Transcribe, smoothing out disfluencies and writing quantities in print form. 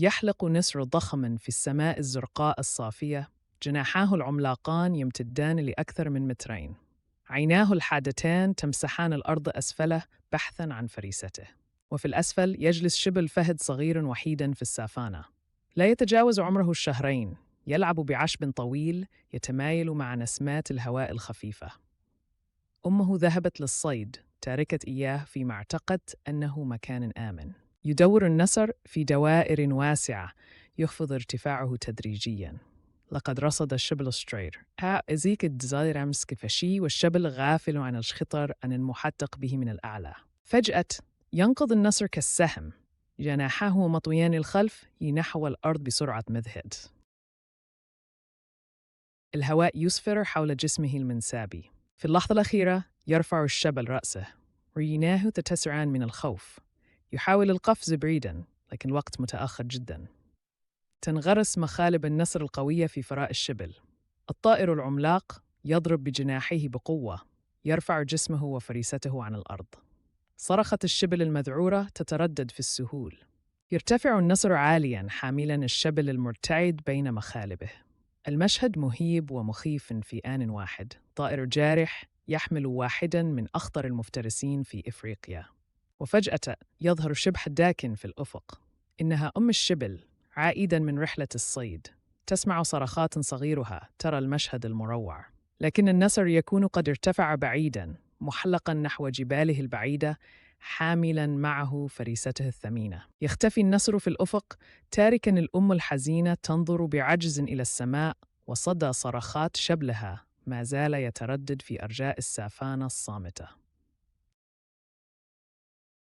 يحلق نسر ضخم في السماء الزرقاء الصافية، جناحاه العملاقان يمتدان لأكثر من مترين. عيناه الحادتان تمسحان الأرض أسفله بحثاً عن فريسته. وفي الأسفل يجلس شبل فهد صغير وحيداً في السافانا. لا يتجاوز عمره الشهرين، يلعب بعشب طويل يتمايل مع نسمات الهواء الخفيفة. أمه ذهبت للصيد، تاركت إياه فيما اعتقدت أنه مكان آمن. يدور النسر في دوائر واسعة، يخفض ارتفاعه تدريجياً. لقد رصد الشبل سترير إزيك الدزاير أمس كفشي، والشبل غافل عن الخطر أن المحدق به من الأعلى. فجأة ينقض النسر كالسهم، جناحاه مطويان الخلف نحو الأرض بسرعة مذهل. الهواء يسفر حول جسمه المنسابي. في اللحظة الأخيرة يرفع الشبل رأسه، عيناه تتسعان من الخوف. يحاول القفز بعيداً، لكن الوقت متأخر جداً. تنغرس مخالب النسر القوية في فراء الشبل. الطائر العملاق يضرب بجناحيه بقوة، يرفع جسمه وفريسته عن الأرض. صرخة الشبل المذعورة تتردد في السهول. يرتفع النسر عالياً حاملاً الشبل المرتعد بين مخالبه. المشهد مهيب ومخيف في آن واحد. طائر جارح يحمل واحداً من أخطر المفترسين في إفريقيا. وفجأة يظهر شبح داكن في الأفق. إنها أم الشبل، عائداً من رحلة الصيد. تسمع صرخات صغيرها، ترى المشهد المروع. لكن النسر يكون قد ارتفع بعيداً، محلقاً نحو جباله البعيدة، حاملاً معه فريسته الثمينة. يختفي النسر في الأفق، تاركاً الأم الحزينة تنظر بعجز إلى السماء، وصدى صرخات شبلها ما زال يتردد في أرجاء السافانا الصامتة.